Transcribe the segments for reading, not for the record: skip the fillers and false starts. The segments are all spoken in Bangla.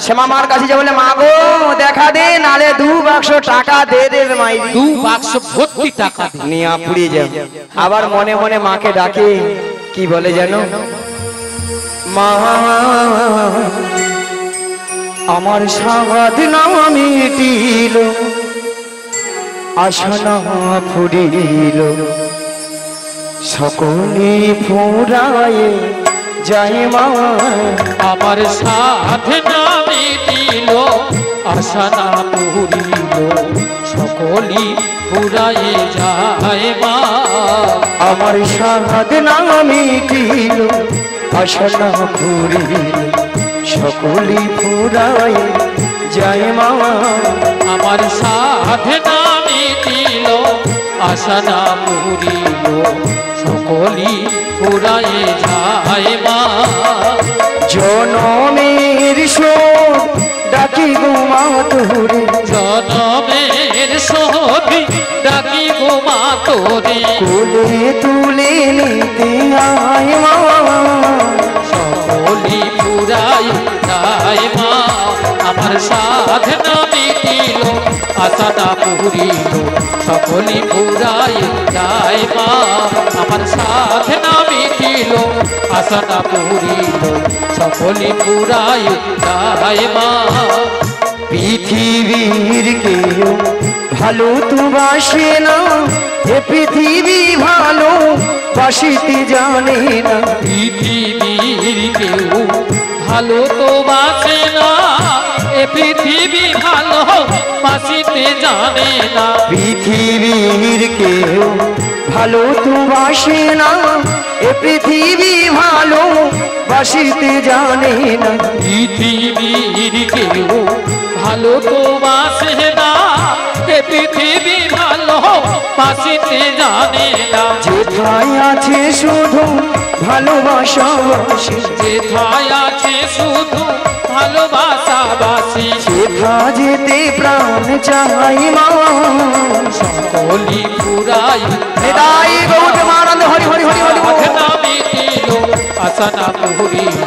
শ্যামা মার কাছে যে বলে মা গো দেখা দে নালে 2 বাক্স টাকা দে দেবে মাই 2 বাক্স ভর্তি টাকা নিয়া পুড়িয়ে যাও। আবার মনে মনে মাকে ডাকে কি বলে জানো মা আমার সাবাদ না মিটিল আশা না ফুরিল সকলে ফুরায়ে যায় মা আমার সাথে না মিটিল আশা না পুরিল সকলি ফুরায়ে যায় মা আমার সাবাদ না মিটিল আশা না ফুরিল সকলি ফুরায়ে যায় মা আমার সাথে না মিটিল আশা না পুরিল সকলি ফুরায়ে যায় মা জনমের শোক ডাকি গো মা তোরে জনমের সহি ডাকি গো মা তোরে কোলে তুলে নিতে আয় মা সকলি ফুরায়ে যায় মা আমার সাধে না মিটিল আশা না পুরিল সকলি ফুরায়ে যায় মা আমার সাধে না মিটিল আশা না পুরিল সকলি ফুরায়ে যায় মা পৃথিবীর কেউ ভালো তো বাসে না এ পৃথিবী ভালো বাসিতে জানে না পৃথিবীর কেউ ভালো তো বাসে না এ পৃথিবী ভালো বাসিতে জানে না পৃথিবীর কেউ ভালো তো বাসে না এ পৃথিবী ভালো বাসিতে জানে না পৃথিবীর কেউ ভালো তো বাসে না এ পৃথিবী ভালো বাসিতে জানে না যেথায় আছে শুধু ভালোবাসা যেথায় আছে শুধু ভালোবাসাবাসী সেথা যেতে প্রাণ চাই মা সকলি ফুরাই নিতাই গৌতমানন্দ হরি হরি হরি হরি সাধনা মিটিল আশা না পুরিল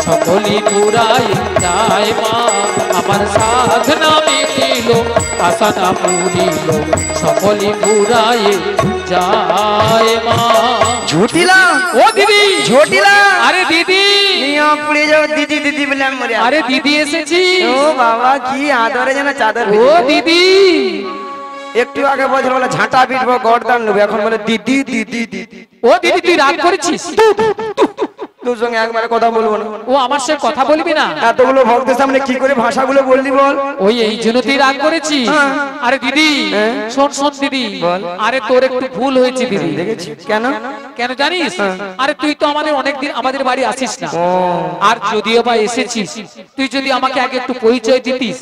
সকলি ফুরাই যায় মা আমার সাধনা মিটিল আশা না পুরিল সকলি ফুরাই যায় মা ঝুটিলা ও দিদি ঝুটিলা আরে দিদি নিয়া পুড়ে যাও দিদি দিদি বলে আমি মরে আরে দিদি এসেছি ও বাবা কি আদরে যেন চাদর ও দিদি একটু আগে বলছিল বলে ঝাঁটা পিটবো গর্দান নেবো এখন বলে দিদি দিদি দিদি ও দিদি তুই রাগ করেছিস তোর সঙ্গে একবারে কথা বলবো না ও আমার সাথে কথা বলবি না এতগুলো ভক্তের সামনে কি করে ভাষাগুলো বললি বল ওই এই জন্য তুই রাগ করেছিস আরে দিদি শোন শোন দিদি আরে তোর একটু ভুল হয়েছে দিদি দেখেছি কেন কেন জানিস আরে তুই তো আমাদের অনেকদিন আমাদের বাড়ি আসিস না আর যদিও বা এসেছিস তুই যদি আমাকে আগে একটু পরিচয় দিতিস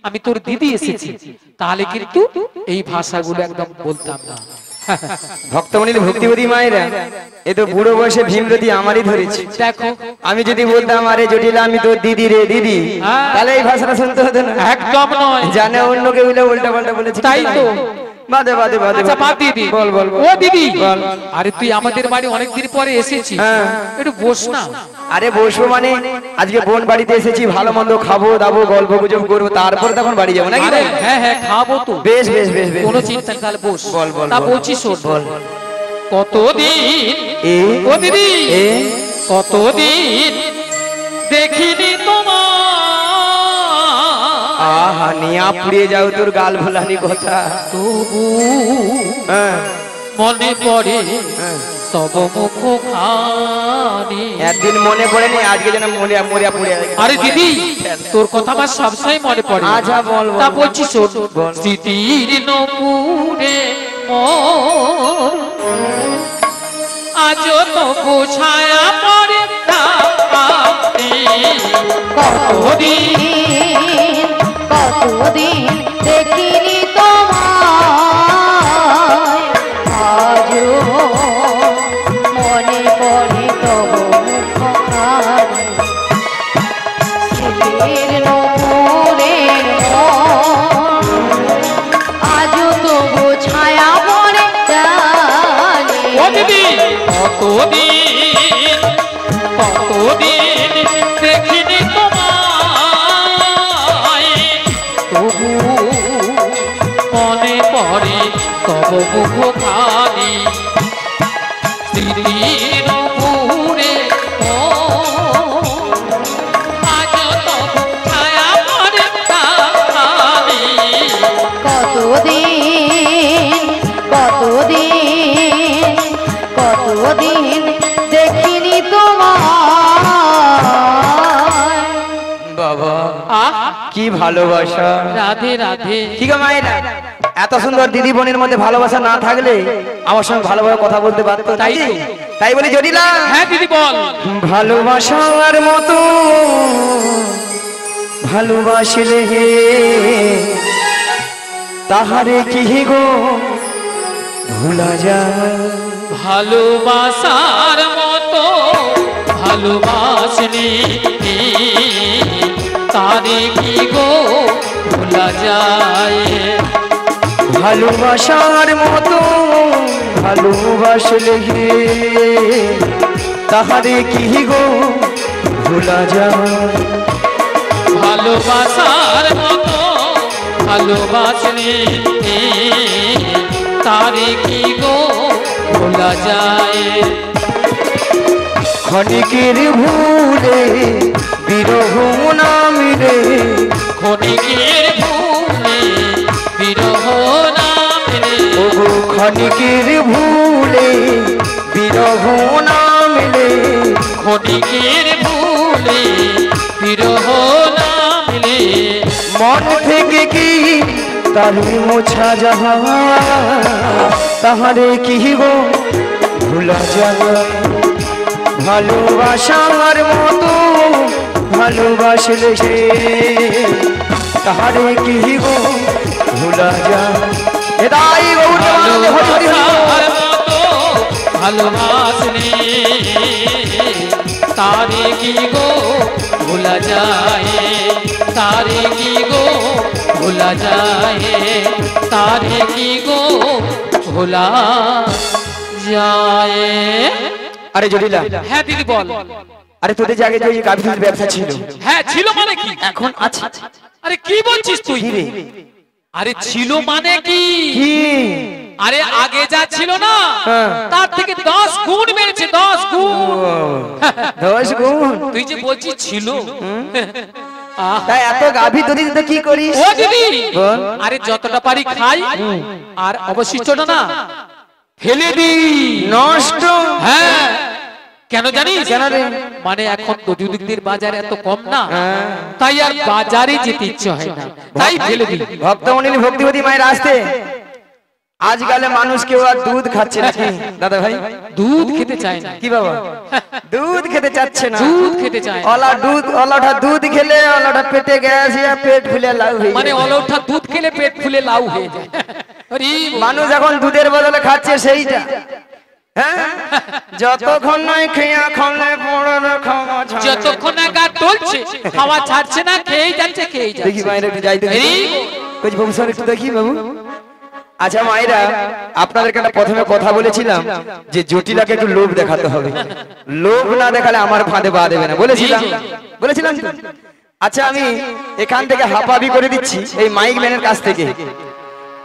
আমি তোর দিদি এসেছি তাহলে কিন্তু এই ভাষাগুলো একদম বলতাম না ভক্তমণির ভক্তিবতী মায়েরা এ তো বুড়ো বয়সে ভীমরতি আমারই ধরেছি দেখো আমি যদি বলতাম আরে জটিলা আমি তো দিদি রে দিদি তাহলে এই ভাষাটা শুনতে হতো না একদম নয় জানে অন্য কেউ উল্টা পাল্টা বলেছি তাই তো বাদে বাদে বাদে আচ্ছা বাদ দিদি বল বল ও দিদি আরে তুই আমাদের বাড়ি অনেকদিন পরে এসেছিস একটু বস না আরে বসবো মানে আজকে বোন বাড়িতে এসেছি ভালো মন্দ খাবো দাবো গল্প গুজব করবো তারপর তখন বাড়ি যাবো নাকি হ্যাঁ হ্যাঁ খাবো তো বেশ বেশ বেশ বেশ কোনো চিন্তা নেই তাহলে বস বল বল তা বলছি শোন বল কতদিন ও দিদি কতদিন দেখিনি তোমার আহা নিয়া পুড়িয়ে যাও তোর গাল ভোলানি কথা তবু হ্যাঁ মনে পড়ে তব মুখ খানি একদিন মনে পড়েনি আজকে যেন মরিয়া মরিয়া পুড়ে আরে দিদি তোর কথা আমার সবসময় মনে পড়ে আচ্ছা বল তা বলছি শোন স্মৃতির নপুরে আজও তো বোঝায়া পড়ে কতদিন দেখিনি তোমায় আজও মনে পড়ে তব মুখখানি স্মৃতির নপুরের আজও তো বোঝায়া পড়ে জানি ও দিদি কতদিন দেখিনি তোমার তব মুখখানি স্মৃতির নূপুরে ও আজ তব ছায়া পড়ে প্রাণে। কতদিন দেখিনি তোমায়। বাবা আহ কি ভালোবাসা। রাধে রাধে। ঠিক আছে মায়েরা, এত সুন্দর দিদি বোনের মধ্যে ভালোবাসা না থাকলে আমার সঙ্গে ভালোভাবে কথা বলতে পারতো তাই নাকি? তো। তাই বলি জটিলা, হ্যাঁ দিদি বল। ভালোবাসার মতো ভালোবাসলে হে তাহারে কি গো ভোলা যায়। ভালোবাসার মতো ভালোবাসনি তারে কি গো ভোলা যায়। ভালোবাসার মতো ভালোবাসলে হে তাহারে কি গো ভোলা যায়। ভালোবাসার মতো ভালোবাসনি তারে কি গো ভোলা যায়। ক্ষণিকের ভুলে বিরহ নামিরে, ক্ষণিকের ভুলে বিরহ নামে। ওগো ক্ষণিকের ভুলে বিরহ নামিলে, ক্ষণিকের ভুলে বিরহ নামে। মন থেকে কি তারে মোছা যাহা তাহারে কি গো ভোলা যায়। ভালোবাসার মতো ভালোবাসলে সে তাহারে কি গো ভোলা যায়। এটাই ভালোবাসার মতো ভালোবাসনি তারে কি গো ভোলা যায়। তারে কি গো ভোলা যায়। তারে কি গো ভোলা যায়। আরে জটিলা, হ্যাঁ দিদি বল। আরে তোদের যে আগে যে গাভী দুধের ব্যবসা ছিল, হ্যাঁ ছিল মানে কি? এখন আছে? আরে কি বলছিস তুই? কি রে? আরে ছিল মানে কি? কি? আরে আগে যা ছিল না হ্যাঁ। তার থেকে 10 গুণ বেড়েছে, 10 গুণ। 10 গুণ? তুই যে বলছিস ছিল। আহ, তাই এত গাভী দুধ দিতে কি করিস? ও দিদি, বল। আরে যতটা পারি খাই আর অবশিষ্টটা না ফেলে দিই। নষ্ট? হ্যাঁ কেন জানিস? কেন রে? মানে এখন দুধের বাজার এত কম না, হ্যাঁ। তাই আর বাজারে যেতে ইচ্ছে হয় না, তাই ফেলে দিই। ভক্তমণি ভক্তিবতী মায়ের আসতে আজকালে মানুষ কেউ আর দুধ খাচ্ছে নাকি দাদা ভাই? দুধ খেতে চায় না। কি বাবা দুধ খেতে চাচ্ছে না? দুধ খেতে চায় না। অলাটা দুধ খেলে অলাটা পেটে গ্যাস হয়ে পেট ফুলে লাউ হয়ে মানে যায়। অলৌঠা দুধ খেলে পেট ফুলে লাউ হয়ে যায়। আরে মানুষ এখন দুধের বদলে খাচ্ছে সেইটা। হ্যাঁ, যতক্ষণ নয় খেয়া খাওয়া পড়ানো খাওয়া ছাড়ে। যতক্ষণ না গা টলছে খাওয়া ছাড়ছে না, খেয়েই যাচ্ছে খেয়েই দেখি যাচ্ছে। মায়ের একটু যাইতে এই, কই বাবু স্যার একটু দেখি বাবু। আচ্ছা মায়েরা, আপনাদেরকে একটা প্রথমে কথা বলেছিলাম যে জটিলাকে একটু লোভ দেখাতে হবে, লোভ না দেখালে আমার ফাঁদে পা দেবে না, বলেছিলাম বলেছিলাম তো? আচ্ছা আমি এখান থেকে হাফাবি করে দিচ্ছি এই মাইক ম্যানের কাছ থেকে।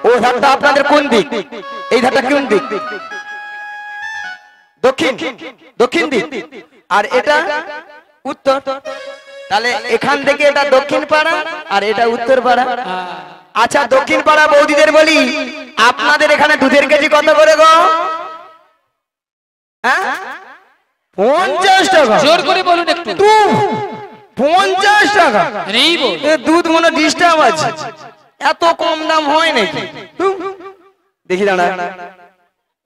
ও ধারটা আপনাদের কোন দিক? এই ধারটা কোন দিক? দক্ষিণ, দক্ষিণ দিক। আর এটা উত্তর। তাহলে এখান থেকে এটা দক্ষিণ পাড়া আর এটা উত্তর পাড়া। আচ্ছা দক্ষিণ পাড়া বৌদিদের বলি, আপনাদের এখানে দুধের কেজি কত করে গো? হ্যাঁ 50 টাকা। জোর করে বলুন একটু। 50 টাকা? এই বল। এ দুধ মনে ডিস্টার্ব আছে, এত কম দাম হয় নাকি? দেখি দাঁড়া,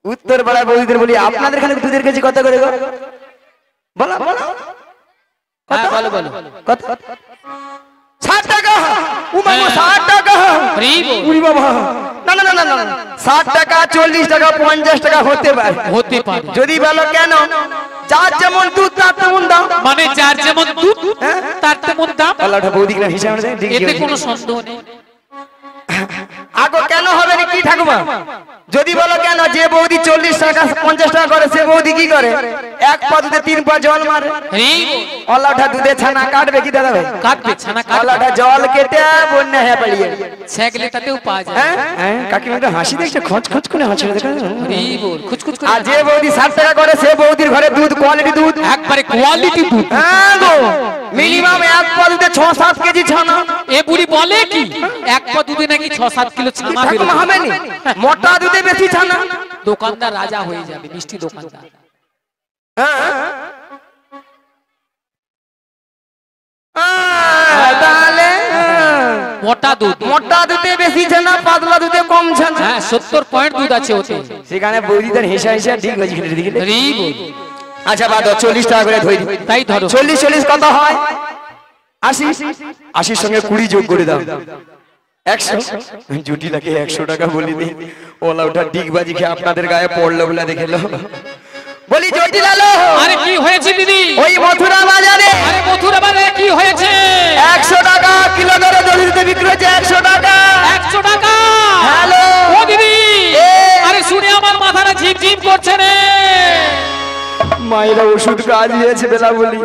উত্তর পাড়া বৌদিদের বলি, আপনাদের এখানে দুধের কেজি কত করে গো? বলো বলো। হ্যাঁ, বলো বলো। কত? 60 টাকা। উমা 60 টাকা। এই বল। উরি বাবা, না না না না না, 60 টাকা 40 টাকা 50 টাকা হতে পারে। হতে পারে। যদি বলো কেন, যার যেমন দুধ তার তেমন দাম। মানে যার যেমন দুধ তার তেমন দাম, আল্লাহটা বৌদিকে না হিসাব দেয়, দেখি এতে কি কোনো হয়। সন্দেহ নেই। আগো কেন হবে না কি ঠাকুমা? যদি বলো কেন যে বৌদি 40 টাকা 50 টাকা করে সে বৌদি কি করে এক পা দুধে 3 পা জল মারে অলাটা দুধে ছানা কাটবে কি দাদা ভাই কাটবে ছানা অলাটা জল কেটে বন্যা হয়ে পড়িয়ে সেগলেটাতেও পাওয়া যায় হ্যাঁ কাকিমা একটু হাসি দেখছে খচ খচ করে হাসি দেখো খুচখুচ করে আর যে বৌদি 60 টাকা করে সে বৌদির ঘরে দুধ কোয়ালিটি দুধ একবারে কোয়ালিটি দুধ হ্যাঁ গো মিনিমাম এক পা দুধে 6-7 কেজি ছানা এ বুড়ি বলে কি এক পা দুধে নাকি 6-7 কিলো ছানা বের ঠাকুমা হবে নি মোটা দুধে বেশি ছানা দোকানদার রাজা হয়ে যাবে মিষ্টি দোকানদার তাহলে মোটা দুধে বেশি ছানা পাতলা দুধে কম ছানা হ্যাঁ 70 পয়েন্ট দুধ আছে ওতে সেখানে বৌদিদের হিসা হিসা ঠিক হয়েছে দিকে রি বল আচ্ছা বাদ 40 টাকা করে ধরি তাই ধরো 40 কত হয় 80 80 সঙ্গে 20 যোগ করে দাও 100 জুটিলাকে 100 টাকা বলি দিই ওলা ওটা ডিগবাজি খেয়ে আপনাদের গায়ে পড়লো বলে দেখেলো বলি জটিলালো আরে কি হয়েছে দিদি ওই মথুরা বাজারে আরে মথুরা বাজারে কি হয়েছে 100 টাকা কিলো দরে দলিতে বিক্রি হচ্ছে 100 টাকা 100 টাকা হ্যালো ও দিদি আরে শুনে আমার মাথাটা ঝিমঝিম করছে রে মায়েরা ওষুধ কাজ দিয়েছে বেলা বলি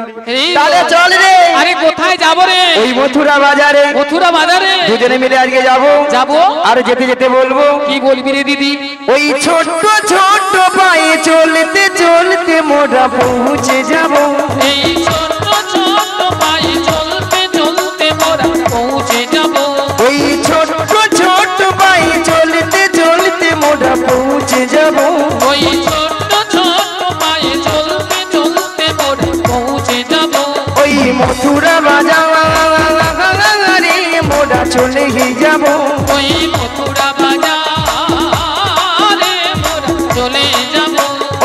তাহলে চল রে আরে কোথায় যাব রে ওই মথুরা বাজারে দুজনে মিলে আজকে যাব আর যেতে যেতে বলবো কি বলবি রে দিদি ওই ছোট ছোট পায়ে চলতে চলতে মোরা পৌঁছে যাব এই ছোট ছোট পায়ে চলতে চলতে মোরা পৌঁছে যাব ওই ছোট ছোট পায়ে চলতে চলতে মোরা পৌঁছে যাব ওই ছোট ছোট পায়ে চলতে চলতে মোরা পৌঁছে যাব ওই মথুরা বাজারে মোরা চলে যাব ওই মথুরা বাজারে মোরা চলে যাব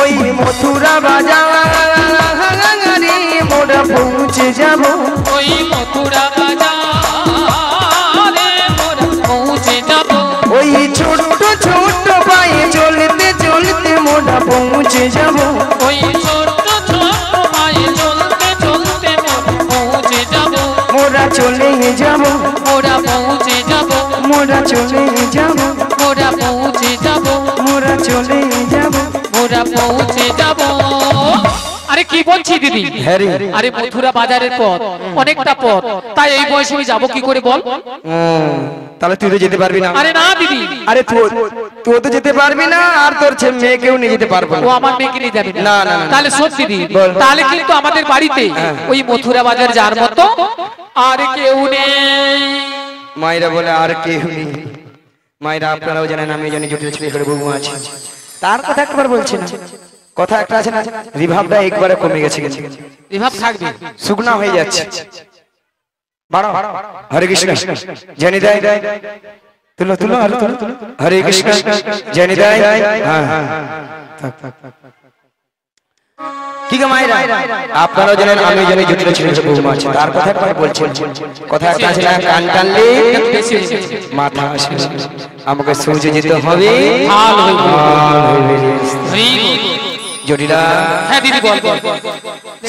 ওই মথুরা বাজারে মোরা পৌঁছে যাব ওই মথুরা বাজারে মোরা পৌঁছে যাব ওই ছোট ছোট পায়ে চলতে চলতে মোরা পৌঁছে যাব ওই ছোট ছোট পায়ে চলতে চলতে মোরা পৌঁছে যাব মোরা চলে যাব মোরা পৌঁছে যাব মোরা চলে যাব মোরা পৌঁছে যাব মোরা চলে যাব মোরা পৌঁছে যাব আরে কি বলছি দিদি আরে মথুরা বাজারের পথ অনেকটা পথ তাই এই বয়সে আমি যাবো কি করে বল তাহলে তুই তো যেতে পারবি না আরে না দিদি আরে তুই তো যেতে পারবি না আর তোর মেয়েকেও নিয়ে যেতে পারবো ও না আমার মেয়েকে নিয়ে যাবে না, না, না। তাহলে সত্যি দিদি বল। তাহলে কিন্তু আমাদের বাড়িতে ওই মথুরা বাজার যার মতো আর কেউ নেই মায়েরা বলে আর কেউ নেই মায়েরা আপনারাও জানেন আমি জানি জটিল ছেলে করে বউ আছে তার কথা একবার বলছি না কথা একটা আছে না রিভাবটা একবারে কমে গেছে রিভাব থাকবে শুকনা হয়ে যাচ্ছে বাড়াও হরে কৃষ্ণ জানি দেয় তুলো তুলো আর তুলো হরে কৃষ্ণ জানি দেয় হ্যাঁ হ্যাঁ কি গো মায়েরা আপনারাও জানেন আমি জানি জটিল ছেলে বউ আছে তার কথা একবার বলছি কথা একটা আছে না কান টানলে মাথা আসে আমাকে সূর্য যেতে হবে হাল হইবে। হইবে। জটিলা হ্যাঁ দিদি বল বল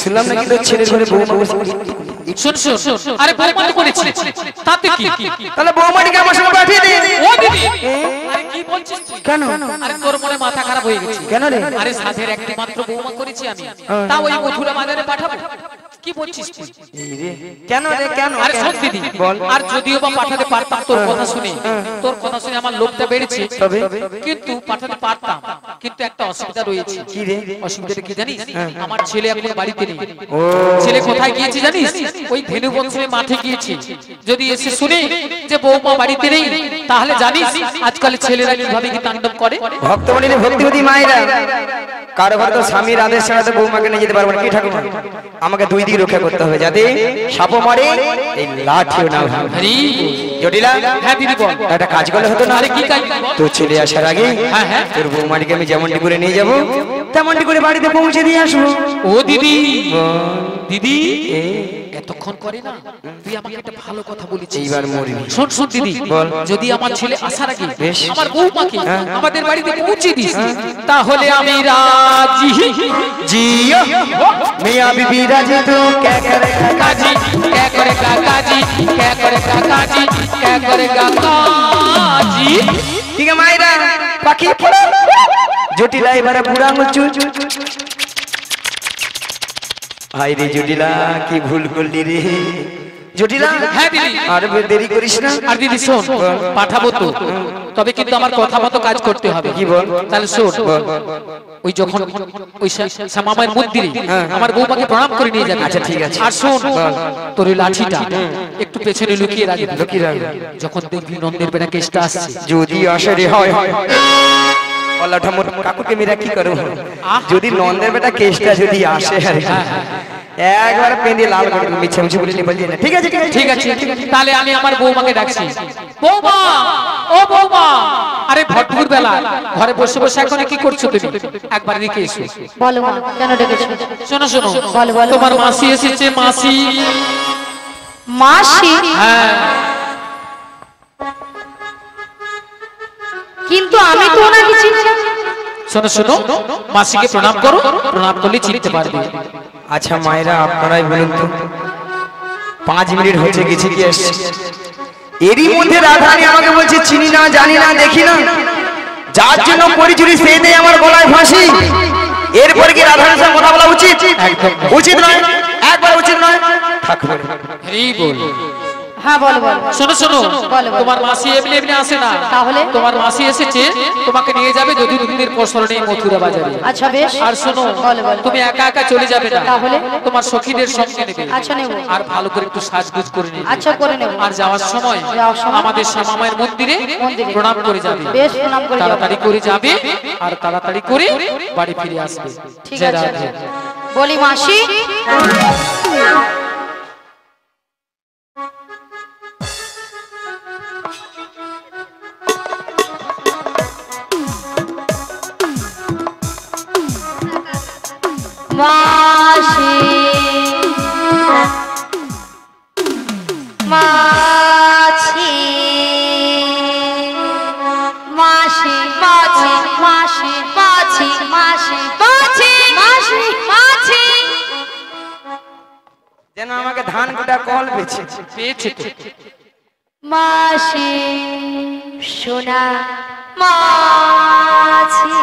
শুনলাম নাকি তোর ছেলের ঘরে বউ শুন শুন আরে বৌমা তো করেছি তাতে কি তাহলে বৌমাটিকে আমার সঙ্গে পাঠিয়ে দে ও দিদি আরে কি বলছিস তুই কেন আরে তোর মনে মাথা খারাপ হয়ে গেছে কেন রে আরে সাধের একটি মাত্র বৌমা করেছি আমি তাও ওই মথুরা বাজারে পাঠাবো কি বলছিস তুই কেন রে কেন আরে শোন দিদি বল আর যদিও বা পাঠাতে পারতাম তোর কথা শুনে আমার লোভটা বেড়েছে কিন্তু পাঠাতে পারতাম কিন্তু একটা অসুবিধা রয়েছে কি রে অসুবিধাটা কি জানিস আমার ছেলে এখন বাড়িতে নেই ছেলে কোথায় গিয়েছে জানিস ওই ধেনু বংশের মাঠে গিয়েছে যদি এসে শুনে যে বৌমা বাড়িতে নেই তাহলে জানিস আজকাল ছেলেরা কিভাবে কি তাণ্ডব করে ভক্তমণিরে ভক্তিবতী মায়েরা কারো ঘরে তো স্বামীর আদেশ ছাড়া তো বৌমাকে নিয়ে যেতে পারবো না কি ঠাকুমা আমাকে দুই দিক রক্ষা করতে হবে যাতে সাপও মারে এই লাঠিও না হরি জটিলা হ্যাঁ দিদি বল একটা কাজ করলে হতো না আরে কি কাজ তোর ছেলে আসার আগে হ্যাঁ হ্যাঁ তোর বৌমাটিকে আমি যেমনটি করে নিয়ে যাব তেমনটি করে বাড়িতে পৌঁছে দিয়ে আসবো ও দিদি দিদি এতক্ষণ করে না তুই আমাকে একটা ভালো কথা বলেছিস এইবার মরবি শোন শোন দিদি বল। যদি আমার ছেলে আসার আগে বেশ। আমার বউমাকে আমাদের বাড়িতে পৌঁছে দিস তাহলে আমি রাজি जियो मियां बीबी राजी तो क्या करेगा काजी क्या करेगा काजी क्या करेगा काजी क्या करेगा काजी ठीक है मायरा পাখি পড়ে জটিলা এবারে বুড়া আঙুল চুল ভাই রে জটিলা কি ভুল করলি রে জটিলা হ্যাঁ দিদি আর দেরি করিস না আর দিদি শোন পাঠাবো তো তবে কিন্তু আমার কথা মতো কাজ করতে হবে কি বল তাহলে শোন ওই যখন ওই শ্যামামায়ের মন্দিরে আমার বৌমাকে প্রণাম করে নিয়ে যাবে আচ্ছা ঠিক আছে আর শোন তোর ওই লাঠিটা একটু পেছনে লুকিয়ে রাখবি লুকিয়ে রাখবি। যখন দেখবি নন্দের বেটা কেসটা আসছে যদি আসে রে হয় আল্লাহ ঠাকুর কাকুকে মেরা কি করব যদি নন্দের বেটা কেসটা যদি আসে আরে একবার পেঁদে লাল করে মিছে মিছে বলে বলি না ঠিক আছে ঠিক আছে তাহলে আমি আমার বৌমাকে ডাকছি বৌমা ও বৌমা আরে ভটপুর বেলা ঘরে বসে বসে এখন কি করছো তুমি একবার এদিকে এসো বলো মা কেন ডেকেছো শোনো শোনো বলো, বলো। তোমার মাসি এসেছে মাসি মাসি হ্যাঁ কিন্তু আমি তো ওনাকে চিনি না শোনো শোনো মাসিকে প্রণাম করো প্রণাম করলে চিনতে পারবে আচ্ছা মায়েরা আপনারাই বলুন তো 5 মিনিট হচ্ছে গেছে কি এসছে এরই মধ্যে রাধারানী আমাকে বলছে চিনি না জানি না দেখি না যার জন্য পরিচুরি সেই দেয় আমার গলায় ফাঁসি এরপর কি রাধারানীর সাথে কথা বলা উচিত একদম উচিত নয় একবার উচিত নয় ঠাকুর হরি বল হ্যাঁ বলো বলো শোনো শোনো বলো, বলো। তোমার মাসি এমনি এমনি আসে না তাহলে? তোমার মাসি এসেছে তোমাকে নিয়ে যাবে যদি দুদিনের পসরণে মথুরা বাজারে আচ্ছা বেশ আর শোনো বলো, বলো। তুমি একা একা চলে যাবে না তাহলে? তোমার সখীদের সঙ্গে নেবে আচ্ছা, নেব। আর ভালো করে একটু সাজগোজ করে নেবে আচ্ছা করে নেব আর যাওয়ার সময় আমাদের শ্যামামায়ের মন্দিরে মন্দিরে। প্রণাম করে যাবে বেশ প্রণাম করে যাবো। তাড়াতাড়ি করে যাবে আর তাড়াতাড়ি করে বাড়ি ফিরে আসবে ঠিক জয় আছে রাধে। বলি মাসি মাসি মাছি মাসি মাছি মাসি মাছি মাসি মাছি মাসি মাছি যেন আমাকে ধান কুটা কল পেছে পেয়েছে তো মাসি সোনা মাছি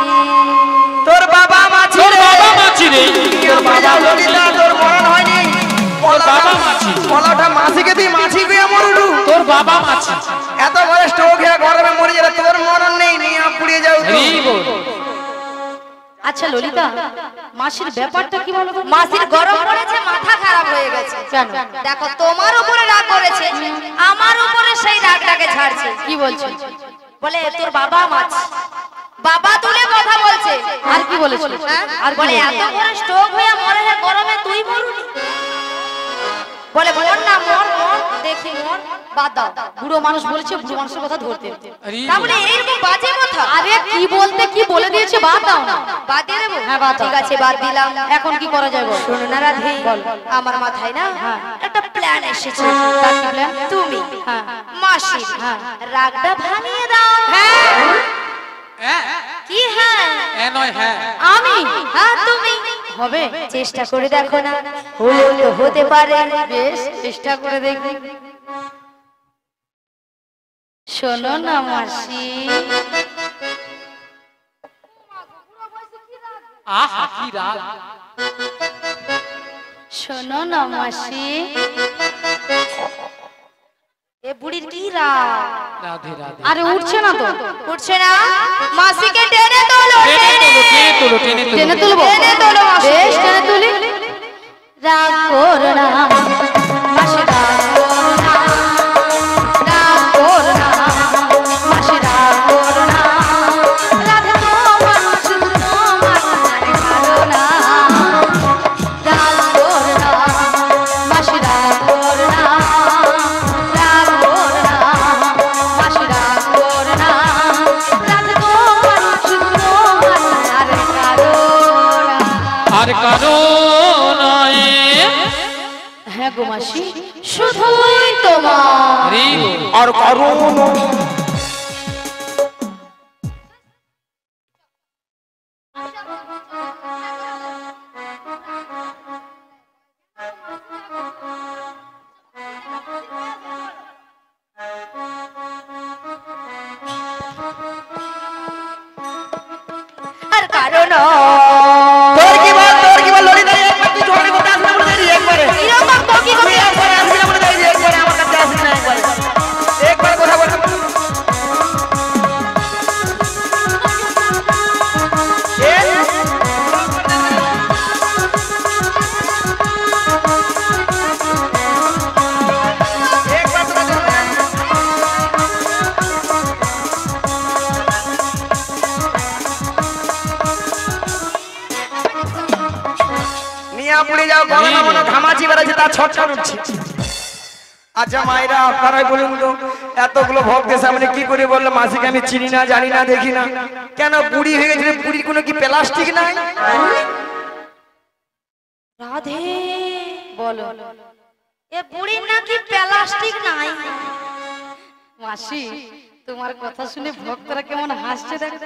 তোর বাবা মাছি তোর বাবা মাছি রে তোর বাবা ললিতা তোর মরণ হয়নি বাবা মাছি। পলাটা মাছিকে তুই মাছি গিয়ে মরুলু তোর বাবা মাছি এত বড় স্ট্রোক হয়ে গরমে মরে গেলে তোর মরণ নেই নিয়ে পুড়িয়ে যাও তুই। হরি বল আচ্ছা ললিতা মাসির ব্যাপারটা কি বলো তো? মাসির গরম পড়েছে মাথা খারাপ হয়ে গেছে কেন দেখো তোমার উপরে রাগ করেছে আমার উপরে সেই রাগটাকে ছাড়ছে কি বলছো বলে তোর বাবা মাছ বাবা তুলে কথা বলছে আর কি বলেছো হ্যাঁ? আর কি বলে এত বলেছো? বড় স্ট্রোক হয়ে মরে যায় গরমে তুই মরুনি বলে মর না মর মর দেখি মর বাদ দাও বুড়ো মানুষ বলেছে বুড়ো মানুষের কথা ধরতে হরি বল। তাহলে এইরকম বাজে কথা আরে কি বলতে কি বলে দিয়েছে বাদ দাও না বাদ দিয়ে দেবো হ্যাঁ, বাদ দাও। ঠিক আছে বাদ দিলাম এখন কি করা যায় বল শোনো না রাধে বল। আমার মাথায় না হ্যাঁ। একটা প্ল্যান এসেছে কার কি plan? তুমি হ্যাঁ। মাসি হ্যাঁ। রাগটা ভাঙিয়ে দাও হ্যাঁ কি হ্যাঁ হ্যাঁ নয় হ্যাঁ আমি হ্যাঁ তুমি হবে চেষ্টা করে দেখো না হলেও তো হতে পারে বেশ চেষ্টা করে দেখি শোনো না মাসি আহা কি রাগ শোনো না মাসি এ বুড়ির কি রাগ রাধে রাধে আরে উঠছে না তো উঠছে না মাসিকে টেনে তোলো টেনে তোলো টেনে তোলো টেনে তুলবো টেনে তোলো মাসি। বেশ টেনে তুলি রাগ করো না মাসি রাগ করো না রাগ করো না মাসি রাগ করো না রাধে তোমার শুধু তোমার মনে করো না রাগ করো না মাসি রাগ করো না রাগ করো না মাসি রাগ করো না রাধে তোমার শুধু তোমার মনে করো না আর কারো নয় হ্যাঁ গো মাসি শুধুই তোমার হরি বল। আর করুন তোর কি বল ললিতা একবার তুই ঝগড়া করতে আসবি না বলে দেরি একবারে কিরকম বকি তুই করবি? একবারে আসবি না বলে দেরি একবারে আমার কাছে আসবি না একবার কথা বল ঘামাচি বেড়াচ্ছে তার ছটছট উঠছে। আচ্ছা মায়েরা আপনারাই বলুন তো, এতগুলো ভক্তের সামনে কি করে বললো মাসিকে আমি চিনি না, জানি না, দেখি না, কেন বুড়ি হয়ে গেছে? বুড়ির কোনো কি প্লাস্টিক নাই? রাধে বলো, এ বুড়ির নাকি প্লাস্টিক নাই? মাসি তোমার কথা শুনে ভক্তরা কেমন হাসছে দেখো।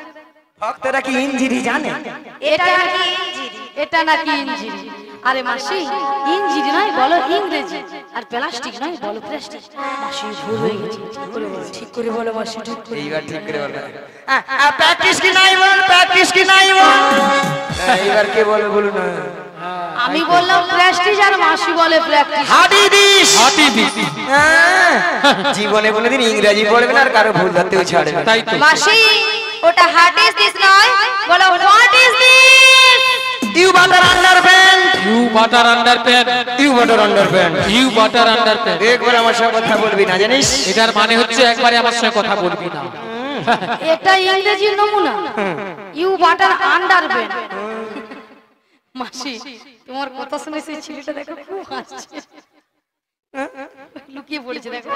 ভক্তরা কি ইঞ্জিরি জানে? এটা নাকি ইঞ্জিরি? এটা নাকি ইঞ্জিরি? আরে মাসি ইঞ্জিরি নয় বলো ইংরেজি, আর প্লাস্টিক নয় বলো প্লাস্টিক। মাসি ভুল হয়ে গেছে, ঠিক করে বলো মাসি, ঠিক করে। এইবার ঠিক করে বল। প্র্যাকটিস কি নাই বল, প্র্যাকটিস কি নাই বল। এইবার কে বলবে বলুন না। আমি বললাম প্রেস্টিজ আর মাসি বলে প্র্যাকটিস। হাদিদিস হাদিদিস। জীবনে কোনোদিন ইংরেজি পড়বে না আর কারো ভুল ধরতেও ছাড়বে না। তাই তো। মাসি ওটা হাট ইজ দিস নয়, বলো what is this? You butter underpant, you butter underpant, you butter underpant. You butter underpant. একবার আমার সঙ্গে কথা বলবি না জানিস? এটার মানে হচ্ছে একবারে আমার সঙ্গে কথা বলবি না। এটা ইংরেজি নমুনা, ইউ বাটার আন্ডারপ্যান্ট। মাসি তোমার কথা শুনে সেই ছেলেটা দেখো খুব হাসছে, লুকিয়ে পড়েছে দেখো।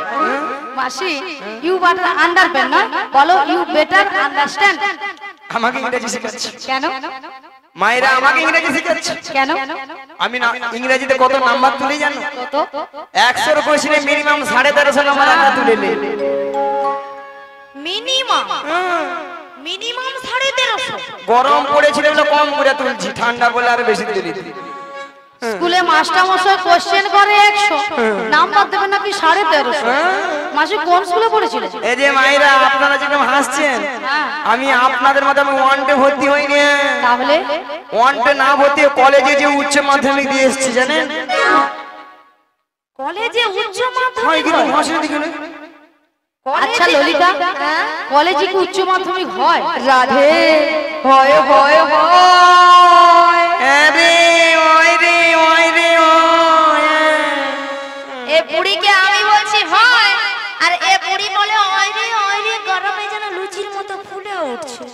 মাসি ইউ বাটার আন্ডারপ্যান্ট না, বলো ইউ বেটার আন্ডারস্ট্যান্ড। আমাকে ইংরেজি শেখাচ্ছে কেন মায়েরা, আমাকে ইংরেজি শেখাচ্ছে কেন? আমি না ইংরেজিতে কত নাম্বার তুলি জানো? কত? 100 কোশ্চেনে মিনিমাম 1350 নাম্বার আমরা তুলে নিই। Minimum minimum 1350। গরম পড়েছিল বলে কম করে তুলছি, ঠান্ডা বলে আর বেশি তুলে দিই। স্কুলে মাস্টার মশাই কোশ্চেন করে 100, নাম্বার দেবে নাকি 1350। মাসি কোন স্কুলে পড়েছিল? এই যে মায়েরা আপনারা যেরকম হাসছেন, আমি আপনাদের মতো আমি ওয়ানটে ভর্তি হইনি। তাহলে ওয়ানটে না ভর্তি কলেজে যে উচ্চ মাধ্যমিক দিয়ে এসেছি জানেন? কলেজে উচ্চ মাধ্যমিক হয় কি না? হাসেন দিকে না? আচ্ছা ললিতা, হ্যাঁ? কলেজে কি উচ্চ মাধ্যমিক হয়? রাধে হয় হয় হয়। আরে ওই রে ওই রে ওই। এ বুড়িকে আমি বলছি হয়, আর এ বুড়ি বলে ওই রে গরমে যেন লুচির মতো ফুলে উঠছে।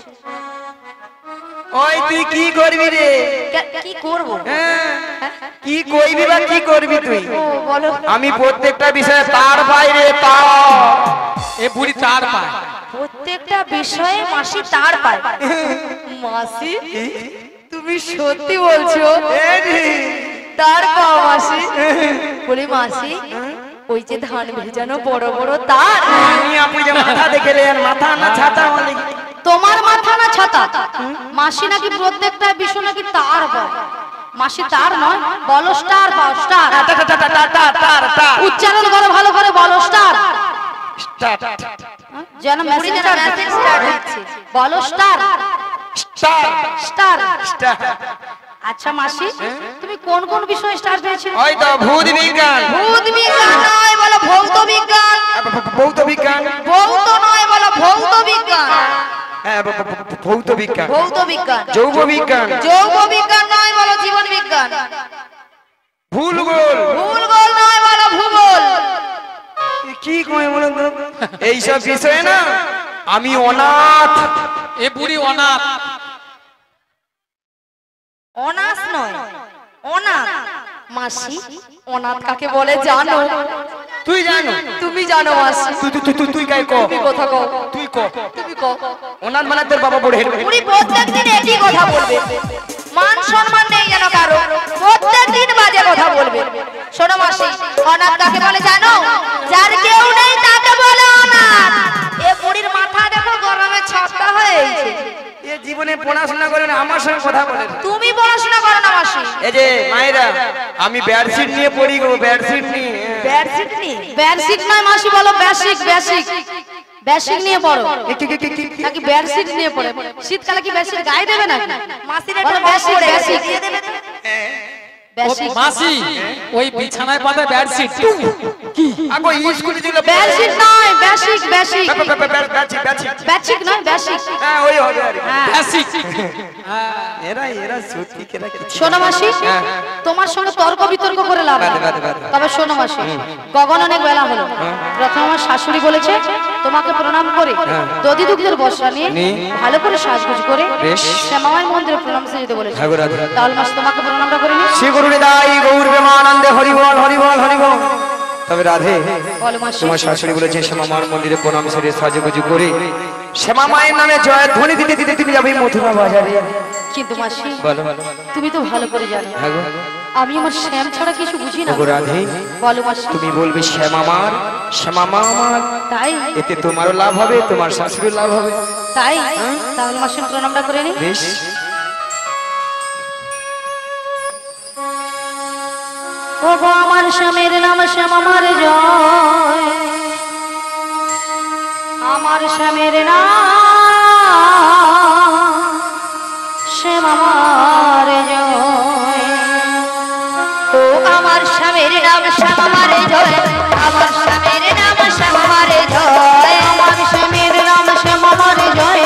ওই তুই কি করবি রে? কি করব? হ্যাঁ, কি কইবি বা কি করবি তুই? বলো। আমি প্রত্যেকটা বিষয়ে তার বাইরে তার। এ বুড়ি তার পায়। প্রত্যেকটা বিষয়ে মাসি তার পায়। মাসি তুমি সত্যি বলছো? এই রে, তার পাও মাসি? বলি মাসি ওই যে ধান ভেজানো বড় বড় তার, আমি আপনি যে মাথা দেখে রে, আর মাথা না ছাতা বলে। তোমার মাথা না ছাতা? মাসি নাকি প্রত্যেকটা বিষয় নাকি তার পায়। মাসি তার নয়, বলো স্টার পাও, স্টার। উচ্চারণ করো ভালো করে, বলো স্টার। যেন মেসেজ স্টার্ট হচ্ছে। বলো স্টার, স্টার। আচ্ছা মাসি তুমি কোন কোন বিষয়ে স্টার পেয়েছিলে? ওই তো ভূত বিজ্ঞান, ভূত বিজ্ঞান নয়, বলো ভৌত বিজ্ঞান। ভৌত বিজ্ঞান, ভৌত নয়, বলো ভৌত বিজ্ঞান। হ্যাঁ ভৌত বিজ্ঞান, ভৌত বিজ্ঞান। যৌগ বিজ্ঞান, যৌগ বিজ্ঞান নয়, বলো জীবন বিজ্ঞান। ভুলগোল, ভূগোল নয়, বলো ভূগোল। কি কই বলেন তো? এইসব বিষয়ে না আমি অনাথ। এ বুড়ি অনাথ। অনাথ নয়, অনাথ। মাসি অনাথ কাকে বলে জানো? তুই জানো? তুমি জানো মাসি? তুই কাই ক, তুমি কথা কও, তুই ক। তুমি কও। অনাথ মানে তোর বাবা বড় হেড। পুরি প্রত্যেকদিন একই কথা বলবে, মান সম্মান নেই যেন কারো, প্রত্যেকদিন বাজে কথা বলবে। শোনো মাসি, অনাথ কাকে বলে জানো? যার কেউ নেই তাকে বলে অনাথ। এ বুড়ির মাথা দেখো গরমে ছক্কা হয়েছে। এ জীবনে পড়াশোনা করে না, আমার সঙ্গে কথা বলে না। তুমি পড়াশোনা করো না মাসি? এই যে মায়েরা, আমি বেডশিট নিয়ে পড়ি গো, বেডশিট নিয়ে। বেডশিট নিয়ে? বেসিক নয় মাসি, বলো বেসিক, বেসিক। বেডশিট নিয়ে পড়ো নাকি বেডশিট নিয়ে পড়ে? শীতকালে কি বেডশিট গায়ে দেবে না? মাসির বলো একটা বেডশিট বেশি বেডশিট দিয়ে দেবে না? বেডশিট মাসি ওই বিছানায় পাতা বেডশিট কি আগো স্কুলে যেগুলো বেডশিট নয় বেডশিট বেডশিট ব্যাচি বেডশিট নয় বেডশিট। হ্যাঁ ওই হবে আর কি। হ্যাঁ বেডশিট এরা সত্যি কেরা কিছু শোনো মাসি, তোমার সঙ্গে তর্ক বিতর্ক করে লাভ নেই। তবে শোনো মাসি, গগন অনেক বেলা হলো। প্রথম আমার শাশুড়ি বলেছে তোমাকে প্রণাম করে দধি দুগ্ধের বর্ষা নিয়ে ভালো করে সাজগুজ করে শ্যামামায়ের মন্দিরে প্রণাম সেজতে বলেছে। তাহলে মাসি তোমাকে প্রণামটা করে নি। শ্রী গুরু নিতাই গৌর প্রেমানন্দে হরি বল হরি বল হরি বল। তবে রাধে বলো মাসি, তোমার শাশুড়ি বলেছে শ্যামা মার মন্দিরে প্রণাম সেরে সাজুগুজু করে শ্যামা মায়ের নামে জয় ধ্বনি দিতে দিতে তুমি যাবে মথুরা বাজারে। কিন্তু মাসি বলো তুমি তো ভালো করে জানো হ্যাঁ গো আমি আমার শ্যাম ছাড়া কিছু বুঝি না। গো রাধে বলো মাসি, তুমি বলবে শ্যামা মার শ্যামা মা আমার, তাই এতে তোমারও লাভ হবে তোমার শাশুড়ির লাভ হবে। তাই তাহলে মাসি প্রণামটা করে নি। বেশ ও গো আমার স্বামীর নাম শ্যাম আমার জয়, আমার স্বামীর নাম শ্যাম আমার জয়। ও আমার স্বামীর নাম শ্যামামারে জয়, আমার স্বামীর নাম শ্যামামারে জয়, আমার স্বামীর নাম শ্যাম আমার জয়,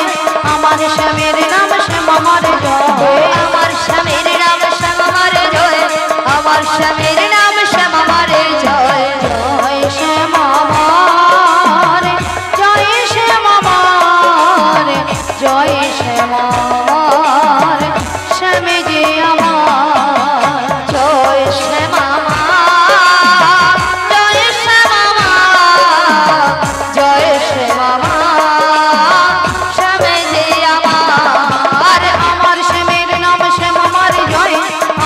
আমার স্বামীর নাম শ্যাম আমার জয়। আমার স্বামীর নাম শ্যামামারে জয়, আমার স্বামীর নাম শ্যামামারে জয়। জয় শ্যাম আমার, জয় শ্যাম আমার, জয় শ্যাম আমার, শ্যামে যে আমার। জয় শ্যামামা, জয় শ্যামামা, জয় শ্যামামা, শ্যামে যে আমার। আমার শ্যামের নাম শ্যাম আমার জয়,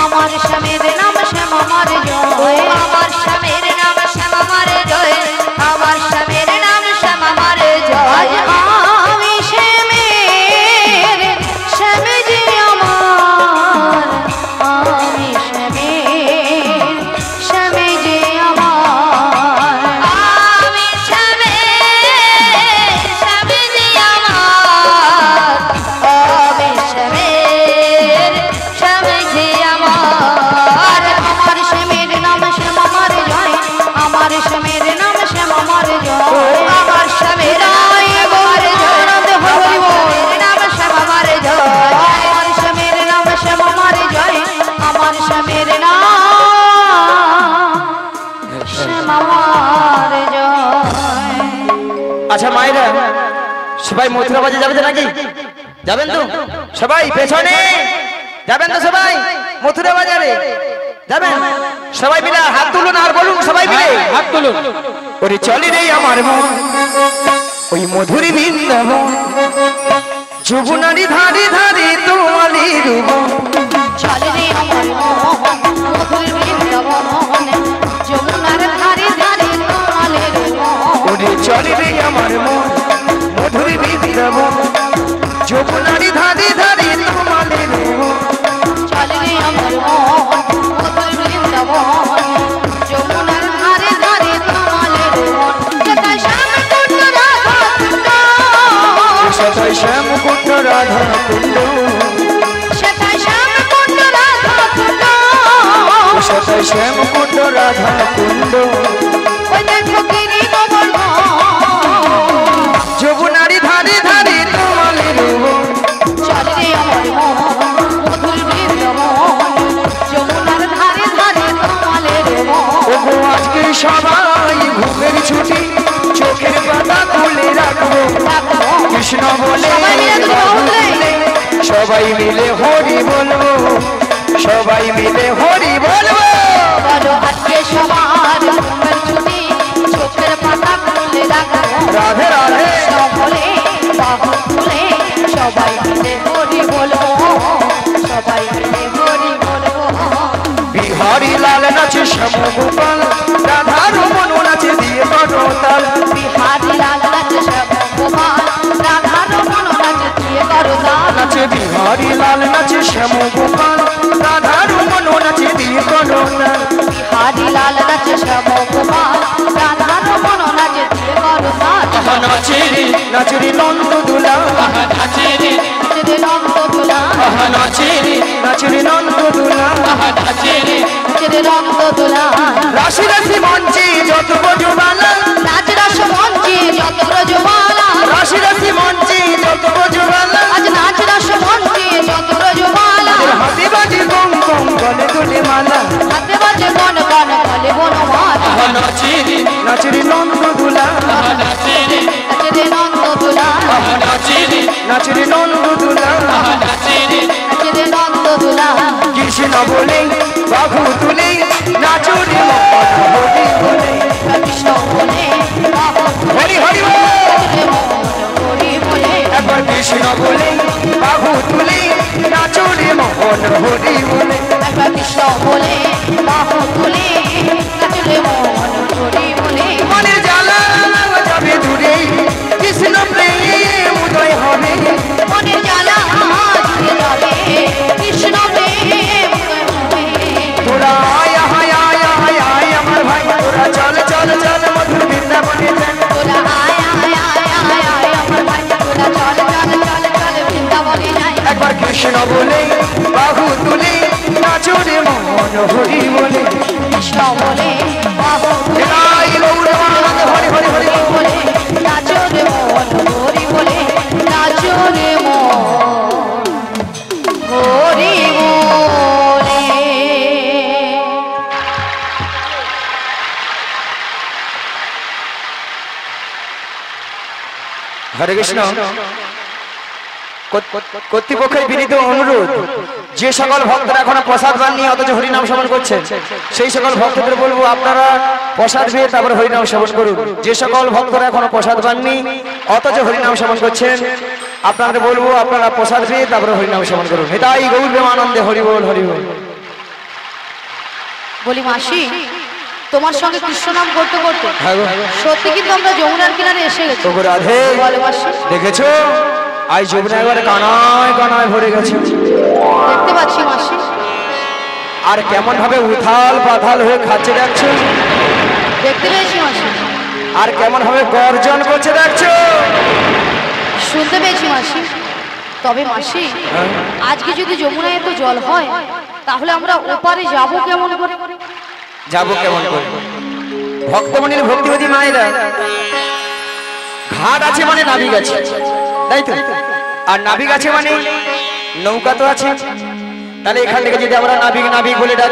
আমার শ্যামের নাম শ্যাম আমার জয়। আমার স্বামীর নাম শ্যামামারে জয়, আমার স্বামীর নাম শ্যামামারে জয়। আমি শ্যামের, শ্যামে যে আমার, আমি শ্যামের, শ্যামে যে আমার। আমি শ্যামের, শ্যামে যে আমার, আমি শ্যামের, শ্যামে যে আমার। আমার শ্যামের নাম শ্যাম আমার জয়, আমার শ্যামের নাম শ্যাম আমার জয়। আমার স্বামীর শ্যামামারে জয়, আমার নাম শ্যামামারে জয়। আমার শ্যামের নাম শ্যাম আমার জয়, আমার শ্যামের নাম শ্যাম আমার জয়। আচ্ছা মায়েরা সবাই মথুরা বাজারে যাবে তো নাকি? যাবেন তো সবাই? পেছনে যাবেন তো সবাই? মথুরা বাজারে যাবেন সবাই মিলে? হাত তুলুন আর বলুন সবাই মিলে হাত তুলুন। ওরে চলি রে আমার মন ওই মধুরী বৃন্দাবন, যুবনারী ধারে ধারে তোমালি রূপ। চল রে আমার মন মধুর বৃন্দাবন, যমুনার ধারে ধারে তোমালের মন। ওরে চলি রে আমার মন মধুরী বৃন্দাবন, যুবনারী ধারে ধারে তোমালি রূপ। চল রে আমার মন মধুর বৃন্দাবন, যমুনার ধারে ধারে তোমালের মন। কোথায় শ্যামকুণ্ড রাধা কুণ্ড, সেটাই শ্যামকুণ্ড রাধা কুণ্ড, সেথায় শ্যামকুণ্ড রাধা কুণ্ড। সেটাই শ্যামকুণ্ড রাধা কুণ্ড, ওই দেখো গিরি গোবর্ধন, যুবনারী ধারে ধারে তোমালি রূপ। চল রে আমার মন মধুর বৃন্দাবন, যমুনার ধারে ধারে তোমালের মন। ওগো আজকে সবাই ঘুমের ছুটি, চোখের পাতা খুলে রাখবো, কৃষ্ণ বলে সবাই মিলে দুটো বাহু তুলে। সবাই মিলে হরি বলবো, সবাই মিলে হরি বলবো। বলো আজকে সবার ঘুমের ছুটি, চোখের পাতা খুলে রাখো। রাধে রাধে সকলে বাহু তুলে সবাই মিলে হরি বলবো, সবাই মিলে হরি বলবো। বিহারি লাল নাচে শ্যাম গোপাল, রাধা রমন নাচে দিয়ে করতাল। বিহারি লাল নাচে শ্যাম গোপাল, রাধা রমন নাচে দিয়ে করতাল। নাচে বিহারি লাল নাচে শ্যাম গোপাল, রাধা রমন নাচে দিয়ে করতাল। বিহারি লাল নাচে শ্যাম গোপাল, রাধা রমন নাচে দিয়ে করতাল। নাচে রে নাচে রে নন্দ দুলা নাচে রে নাচে নন্দ দুলা নাচে রে নাচে রে নন্দ দুলা নাচে রে নাচে নন্দ দুলা রাশি রাশি মঞ্চে যত বজবালা নাচ রস মঞ্চে যত ব্রজমালা রাশি রাশি মঞ্চে যত বজবালা আজ নাচ রস মঞ্চে যত ব্রজমালা হাতে বাজে গম গম গলে দুলে মালা হাতে বাজে বন বন গলে বনমালা নাচে রে নাচে রে নন্দ দুলা নাচে রে নাচে নন্দ দুলা নাচে রে নাচে রে নন্দ দুলা নাচে রে নাচে নন্দ দুলা কৃষ্ণ বলে বাহু তুলে নাচো রে হরি বলে কৃষ্ণ বলে হরি হরি বল। হরি বলে একবার কৃষ্ণ বলে বাহু তুলে নাচো রে মোহন হরি বলে একবার কৃষ্ণ বলে বাহু তুলে নাচলে মন হরি বলে মনের জ্বালা যাবে দূরে কৃষ্ণ প্রেম উদয় হবে মনের জ্বালা জুড়ে যাবে কৃষ্ণ প্রেম হবে তোরা আয় আয় আয় আয় আয় আমার ভাই তোরা চল চল চল মধুর বৃন্দাবনে যাই তোরা আয় আয় আয় আয় আয় আমার ভাই তোরা চল চল চল চল বৃন্দাবনে যাই একবার কৃষ্ণ বলে বাহু তুলে নাচো রে মোহন হরি বলে কৃষ্ণ বলে বাহু তুলে জয় গৌরাঙ্গ হরি হরি হরি বল। বলে নাচো রে মন হরি বলে নাচো রে মন হরি বলে হরে কৃষ্ণ কর্তৃপক্ষের বিনীত অনুরোধ যে সকল ভক্তরা এখনো প্রসাদ পাননি অথচ হরিনাম শ্রবণ করছেন সেই সকল ভক্তদের বলবো আপনারা প্রসাদ পেয়ে তারপর হরিনাম শ্রবণ করুন। যে সকল ভক্তরা এখনো প্রসাদ পাননি অথচ হরিনাম শ্রবণ করছেন আপনাদের বলবো আপনারা প্রসাদ পেয়ে তারপর হরিনাম শ্রবণ করুন। এটাই গৌর প্রেমানন্দে হরি বল হরি বল। বলি মাসি তোমার সঙ্গে কৃষ্ণ নাম করতে করতে হ্যাঁ গো। সত্যি কিন্তু আমরা যমুনার কিনারে এসে গেছি ওগো রাধে বলো মাসি দেখেছো আজ যমুনা একবারে কানায় কানায় ভরে গেছে দেখতে পাচ্ছি মাসি আর কেমন ভাবে উথাল পাথাল হয়ে খাচ্ছে দেখছো দেখতে পেয়েছি মাসি আর কেমন ভাবে গর্জন করছে দেখছো শুনতে পেয়েছি মাসি তবে মাসি আজকে যদি যমুনায় এত জল হয় তাহলে আমরা ওপারে যাব কেমন করে যাবো কেমন করে ভক্তমণির ভক্তিবতী মায়েরা ঘাট আছে মানে নাবিক আছে তাই তো আর নাবিক আছে মানে নৌকা তো আছে তাহলে এখান থেকে যদি আমরা নাবিক নাবিক বলে ডাকি